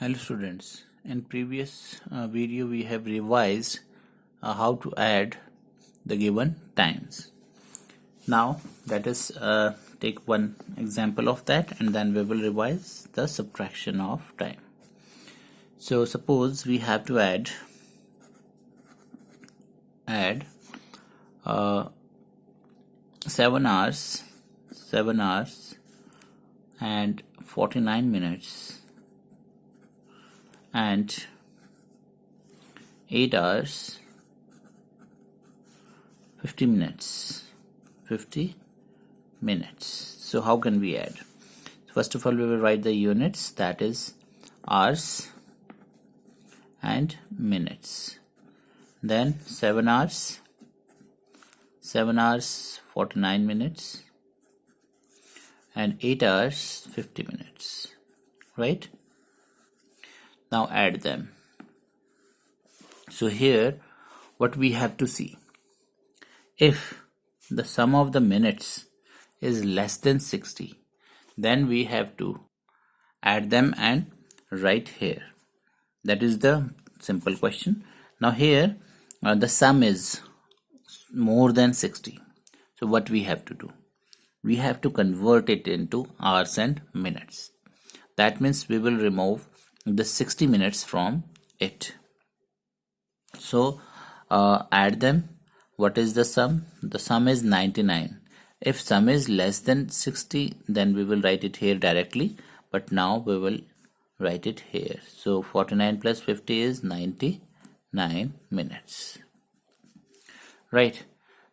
Hello students, in previous video we have revised how to add the given times. Now let us take one example of that and then we will revise the subtraction of time. So suppose we have to add uh, 7 hours and 49 minutes and 8 hours 50 minutes. So how can we add? First of all, we will write the units, that is hours and minutes. Then 7 hours 49 minutes and 8 hours 50 minutes, right? Now add them. So here what we have to see, if the sum of the minutes is less than 60, then we have to add them and write here. That is the simple question. Now here the sum is more than 60. So what we have to do? We have to convert it into hours and minutes. That means we will remove the 60 minutes from it. So add them. What is the sum? The sum is 99. If sum is less than 60, then we will write it here directly, but now we will write it here. So 49 plus 50 is 99 minutes, right?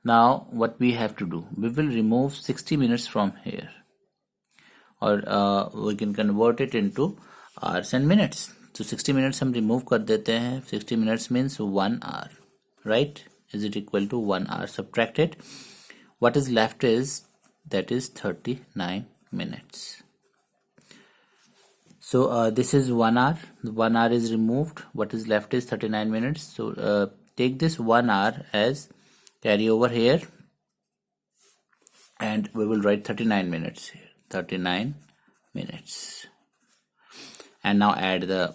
Now what we have to do, we will remove 60 minutes from here, or we can convert it into hours and minutes. So 60 minutes हम remove कर देते हैं. 60 minutes means 1 hour, right? Is it equal to 1 hour? Subtract it. What is left is, that is 39 minutes. So this is 1 hour. 1 hour is removed. What is left is 39 minutes. So take this 1 hour as carry over here and we will write 39 minutes here. 39 minutes. And now add the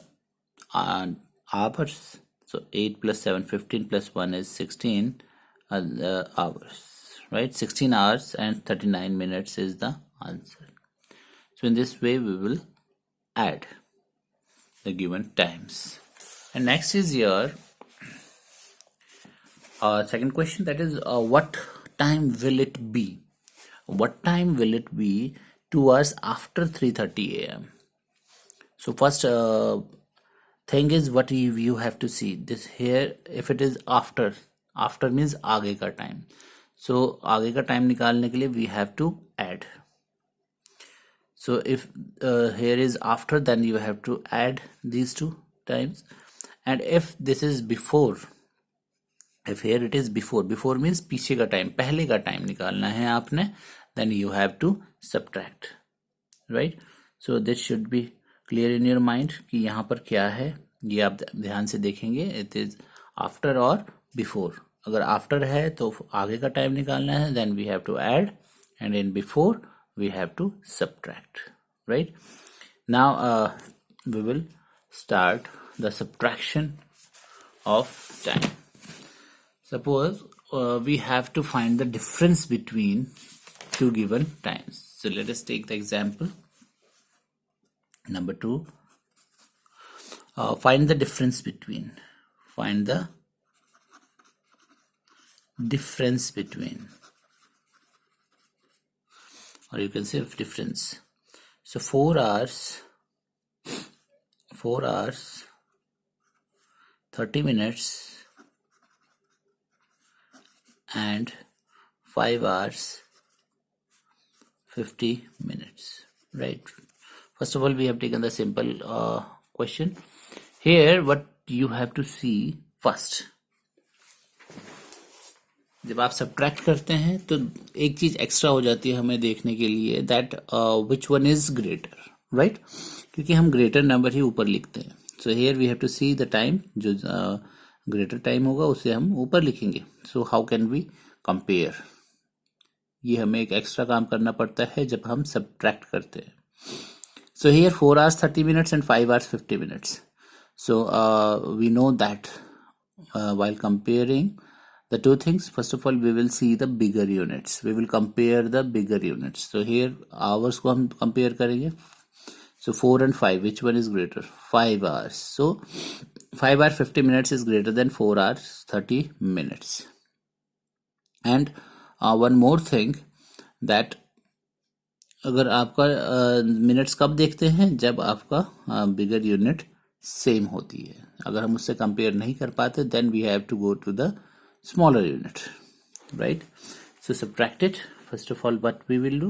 hours. So 8 plus 7, 15 plus 1 is 16 hours, right? 16 hours and 39 minutes is the answer. So in this way we will add the given times. And next is your second question, that is what time will it be? What time will it be 2 hours after 3:30 a.m.? So first thing is, what you have to see this here. If it is after means आगे का time. So आगे का time निकालने के लिए we have to add. So if here is after, then you have to add these two times. And if this is before, if here it is before means पीछे का time, पहले का time निकालना है आपने, then you have to subtract, right? So this should be clear in your mind कि यहाँ पर क्या है, ये आप ध्यान से देखेंगे. It is after और before. अगर after है तो आगे का time निकालना है, then we have to add, and in before we have to subtract, right? Now we will start the subtraction of time. Suppose we have to find the difference between two given times. So let us take the example number 2. Find the difference between. Find the difference between, or you can say difference. So 4 hours 30 minutes and 5 hours 50 minutes, right? First of all, we have taken the simple question. Here what you have to see first, जब आप subtract करते हैं तो एक चीज extra हो जाती है हमें देखने के लिए, that which one is greater, right? क्योंकि हम ग्रेटर नंबर ही ऊपर लिखते हैं. So here we have to see the time, जो ग्रेटर टाइम होगा उसे हम ऊपर लिखेंगे. So how can we compare? ये हमें एक एक्स्ट्रा काम करना पड़ता है जब हम सब्ट्रैक्ट करते हैं. So here 4 hours 30 minutes and 5 hours 50 minutes. So we know that while comparing the two things, first of all we will see the bigger units. We will compare the bigger units. So here hours को हम compare करेंगे. So 4 and 5, which one is greater? 5 hours. So 5 hours 50 minutes is greater than 4 hours 30 minutes. And one more thing, that अगर आपका minutes कब देखते हैं, जब आपका बिगर यूनिट सेम होती है. अगर हम उससे कंपेयर नहीं कर पाते, then we have to go to the smaller unit, right. So subtract it. First of all, what we will do,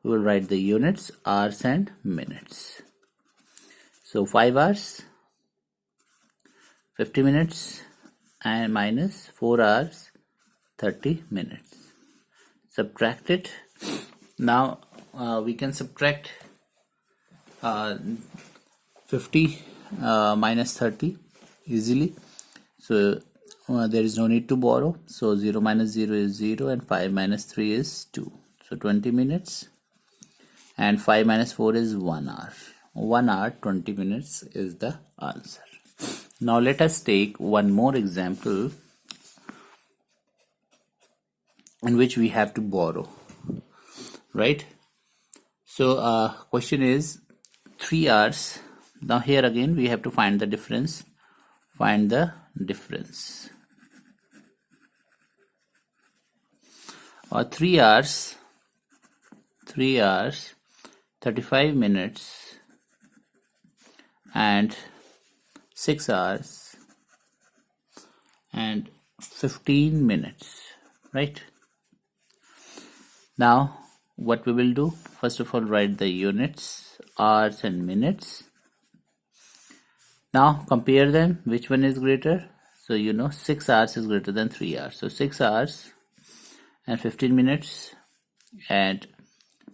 we will write the units, hours and minutes. So 5 hours 50 minutes and minus 4 hours 30 minutes. Subtract it. Now we can subtract 50 minus 30 easily. So there is no need to borrow. So 0 minus 0 is 0 and 5 minus 3 is 2. So 20 minutes and 5 minus 4 is 1 hour. 1 hour 20 minutes is the answer. Now let us take one more example in which we have to borrow, right? So question is 3 hours. Now here again we have to find the difference. Find the difference. Or 3 hours 35 minutes and 6 hours and 15 minutes, right? Now what we will do, first of all write the units, hours and minutes. Now compare them, which one is greater. So you know 6 hours is greater than 3 hours. So 6 hours and 15 minutes and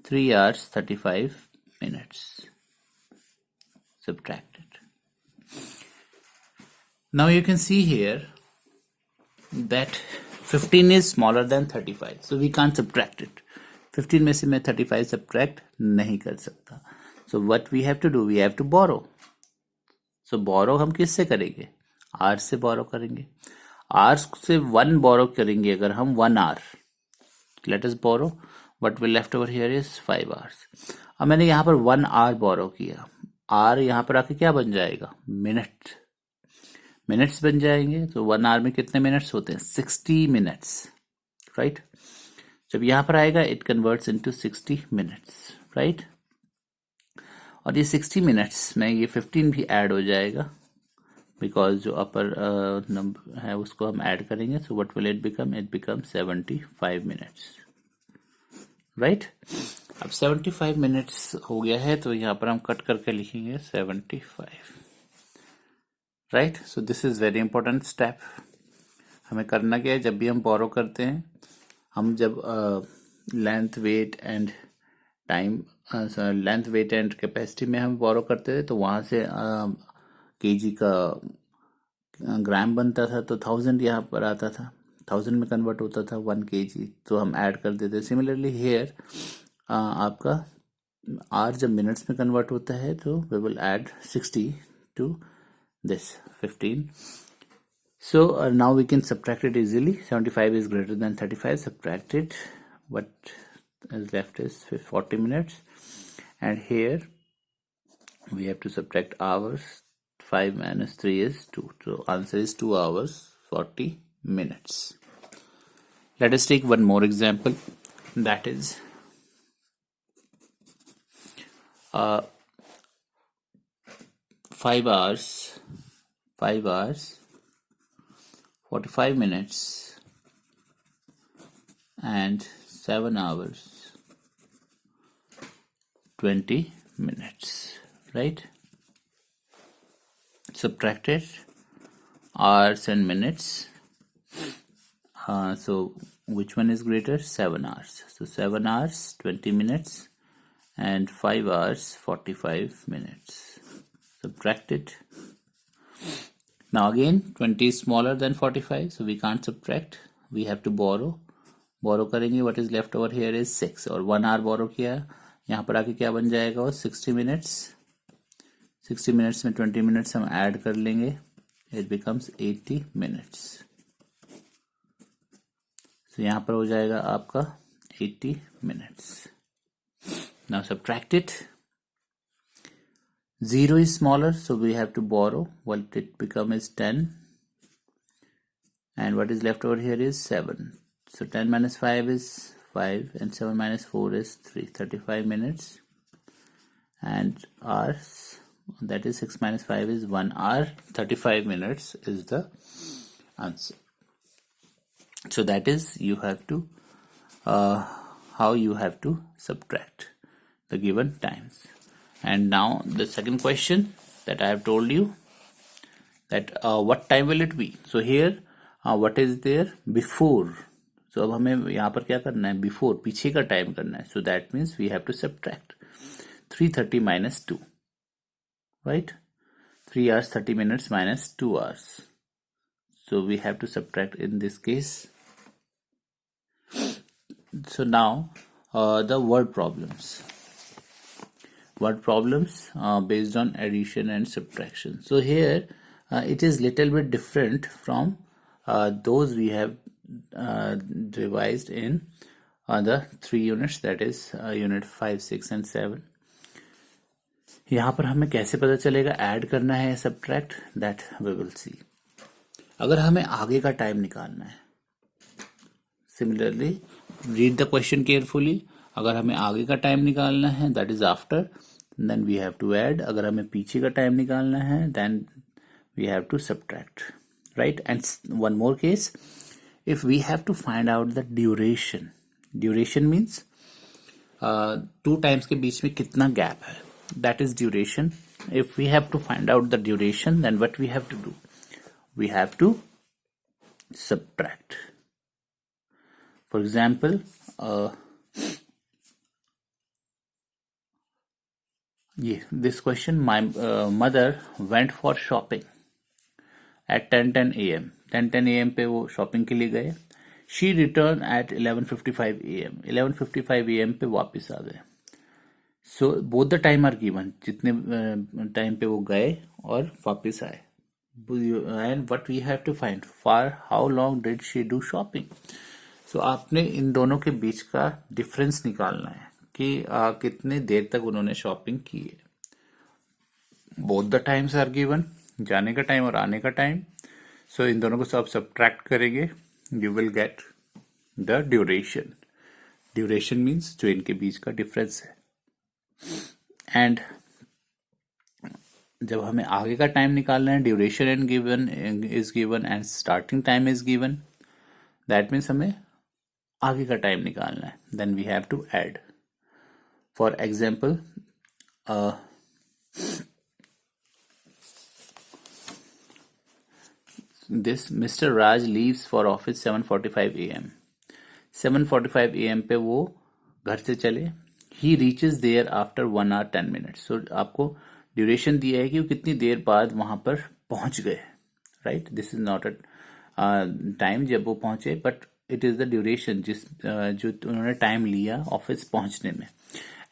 3 hours 35 minutes. Subtract it. Now you can see here that 15 is smaller than 35. So we can't subtract it. 15 में से मैं 35 subtract नहीं कर सकता. So what we have to do, we have to borrow. So borrow हम किससे करेंगे? R से borrow करेंगे. R से 1 borrow करेंगे अगर हम 1 hour. Let us borrow. What will left over here is 5 hours. अब मैंने यहाँ पर 1 hour borrow किया. R यहाँ पर आके क्या बन जाएगा? मिनट्स बन जाएंगे. तो 1 hour में कितने मिनट्स होते हैं? 60 minutes, right? जब यहाँ पर आएगा it converts into 60 minutes, right. और ये 60 मिनट्स में ये 15 भी ऐड हो जाएगा, बिकॉज जो अपर नंबर है उसको हम ऐड करेंगे. So what will it become? It become 75 minutes, right. अब 75 मिनट्स हो गया है, तो यहाँ पर हम कट करके लिखेंगे 75, right. So this is very important step. हमें करना क्या है, जब भी हम बोरो करते हैं, हम जब length wait and time, length wait and capacity में हम बोरो करते थे, तो वहाँ से केजी का ग्राम बनता था, तो 1000 यहाँ पर आता था, 1000 में कन्वर्ट होता था 1 kg, तो हम ऐड कर देते. सिमिलरली हेयर आपका आर जब मिनट्स में कन्वर्ट होता है, तो we will add 60 to this 15. So now we can subtract it easily. 75 is greater than 35. Subtract it. What is left is 40 minutes. And here we have to subtract hours. 5 minus 3 is 2. So answer is 2 hours 40 minutes. Let us take one more example. That is 5 hours 45 minutes and 7 hours 20 minutes, right? Subtract it, hours and minutes. So which one is greater? 7 hours. So 7 hours 20 minutes and 5 hours 45 minutes. Subtract it. Now again 20 is smaller than 45, so we can't subtract. We have to borrow. Borrow करेंगे. What is left over here is 6. और 1 hour borrow किया, यहाँ पर आके क्या बन जाएगा? वो 60 minutes 60 मिनट्स में 20 मिनट्स हम ऐड कर लेंगे, इट बिकम्स 80 मिनट्स। तो यहाँ पर हो जाएगा आपका 80 minutes. Now subtract it. 0 is smaller, so we have to borrow. What it become is 10. And what is left over here is 7. So 10 minus 5 is 5 and 7 minus 4 is 3. 35 minutes. And hours, that is 6 minus 5 is 1 hour. 35 minutes is the answer. So that is you have to how you have to subtract the given times. And now the second question that I have told you, that what time will it be. So here what is there before. So अब हमें यहाँ पर क्या करना है, before पीछे का time करना है. So that means we have to subtract 3:30 minus 2, right? 3 hours 30 minutes minus 2 hours. So we have to subtract in this case. So now the word problems based on addition and subtraction. So here it is little bit different from those we have revised in the 3 units, that is unit 5, 6 and 7. यहाँ पर हमें कैसे पता चलेगा add करना है या subtract, that we will see. अगर हमें आगे का टाइम निकालना है, similarly read the question carefully. अगर हमें आगे का टाइम निकालना है, that is after, then we have to add. अगर हमें पीछे का टाइम निकालना है, then we have to subtract, right. And one more case, if we have to find out the duration. Duration means 2 times के बीच में कितना गैप है, that is duration. If we have to find out the duration, then what we have to do, we have to subtract. For example, this question, my mother went for shopping at 10:10 a.m. 10:10 a.m. पे वो shopping के लिए गए. She returned at 11:55 a.m. 11:55 a.m. पे वापस आ गए. So both the time are given, जितने टाइम पे वो गए और वापस आए. And what we have to find, for how long did she do shopping. So आपने इन दोनों के बीच का डिफरेंस निकालना है कि कितने देर तक उन्होंने शॉपिंग की है. Both the times are given, जाने का टाइम और आने का टाइम. सो इन दोनों को आप सब्ट्रैक्ट करेंगे, you will get the duration. Duration means जो इनके बीच का डिफरेंस है. एंड जब हमें आगे का टाइम निकालना है, duration and given is given and starting time is given, that means हमें आगे का टाइम निकालना है. Then we have to add. For example, this mister Raj leaves for office 7:45 a.m. 7:45 a.m. पे वो घर से चले. He reaches there after 1 hour 10 minutes. So आपको ड्यूरेशन दिया है कि वो कितनी देर बाद वहां पर पहुंच गए, right. This is not a time जब वो पहुंचे, but it is the duration जो उन्होंने टाइम लिया ऑफिस पहुंचने में.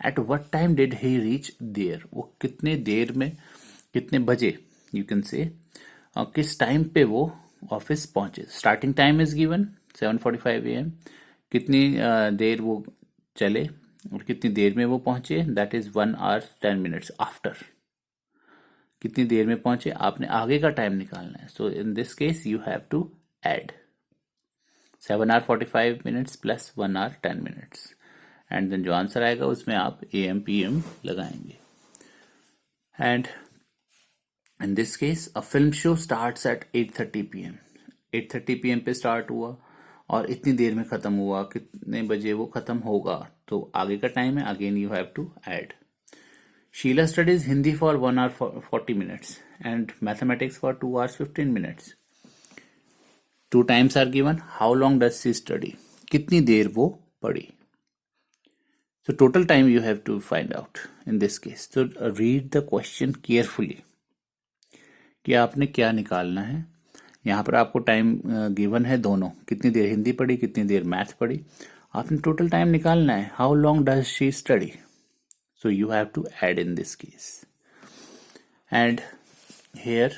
At what time did he reach there, वो कितने देर में, कितने बजे, यू कैन से किस टाइम पे वो ऑफिस पहुंचे. Starting time is given 7:45 a.m. कितनी देर वो चले और कितनी देर में वो पहुंचे, that is 1 hour 10 minutes after. कितनी देर में पहुंचे, आपने आगे का टाइम निकालना है. So in this case you have to add 7 hour 45 minutes plus 1 hour 10 minutes. And then जो आंसर आएगा उसमें आप AM PM लगाएंगे. And in this case a film show starts at 8:30 PM. 8:30 PM पे स्टार्ट हुआ और इतनी देर में खत्म हुआ, कितने बजे वो खत्म होगा, तो आगे का टाइम है. Again you have to add. Sheela studies Hindi for 1 hour 40 minutes and mathematics for 2 hours 15 minutes. 2 times are given. How long does she study, कितनी देर वो पढ़ी. So total time you have to find out in this case. तो read the question carefully कि आपने क्या निकालना है. यहाँ पर आपको टाइम गिवन है दोनों, कितनी देर हिंदी पढ़ी, कितनी देर मैथ पढ़ी. आपने टोटल टाइम निकालना है. How long does she study, so you have to add in this case. And here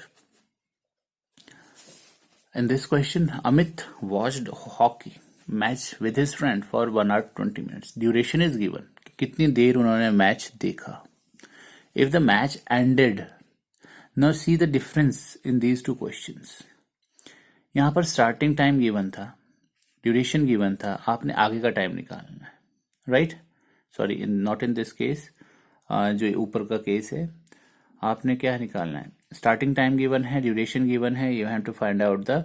in this question, Amit watched hockey match with his friend for 1 hour 20 minutes. Duration is given. कितनी देर उन्होंने match देखा. If the match ended, now see the difference in these two questions. यहाँ पर starting time given था, duration given था, आपने आगे का टाइम निकालना है, right? Sorry, not in this case, जो ऊपर का केस है, आपने क्या निकालना है? स्टार्टिंग टाइम गिवन है, ड्यूरेशन गिवन है, you have to find out the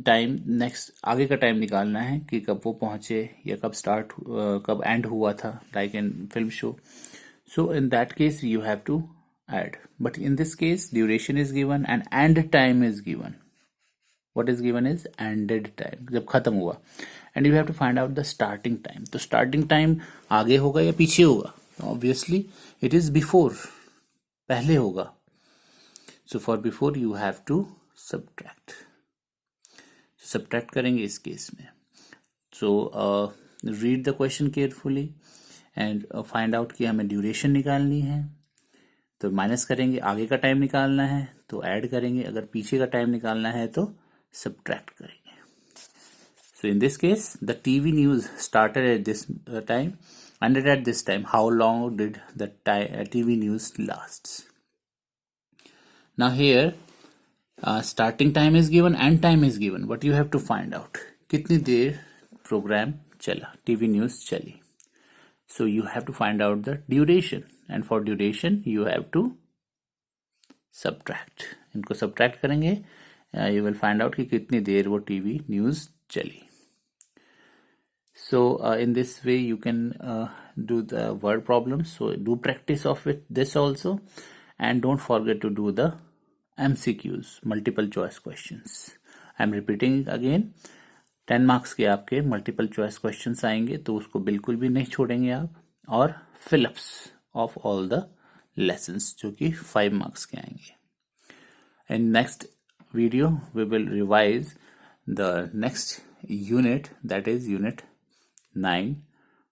time. Next आगे का टाइम निकालना है कि कब वो पहुंचे या कब एंड हुआ था, like in film show. So in that case you have to add, but in this case duration is given and end time is given. What is given is ended time, जब खत्म हुआ, and you have to find out the starting time. तो starting time आगे होगा या पीछे होगा? Obviously it is before, पहले होगा. So for before you have to subtract. Subtract करेंगे इस केस में. So read the question carefully and find out कि हमें ड्यूरेशन निकालनी है, तो माइनस करेंगे. आगे का टाइम निकालना है तो ऐड करेंगे, अगर पीछे का टाइम निकालना है तो सब्ट्रैक्ट करेंगे. So in this case the TV news started at this time, ended at this time. How long did the TV news last? Now here starting time is given end time is given, but you have to find out कितनी देर programme चला, TV news चली. So you have to find out the duration, and for duration you have to subtract. इनको subtract करेंगे, you will find out कि कितनी देर वो टीवी न्यूज चली. So in this way you can do the word problems. So do practice of it this also, and don't forget to do the MCQs, multiple choice questions. I'm repeating again. 10 marks के आपके multiple choice questions आएंगे, तो उसको बिल्कुल भी नहीं छोड़ेंगे आप. और fill ups of all the lessons जो कि 5 मार्क्स के आएंगे. In next video we will revise the next unit, that is unit 9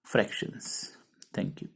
fractions. Thank you.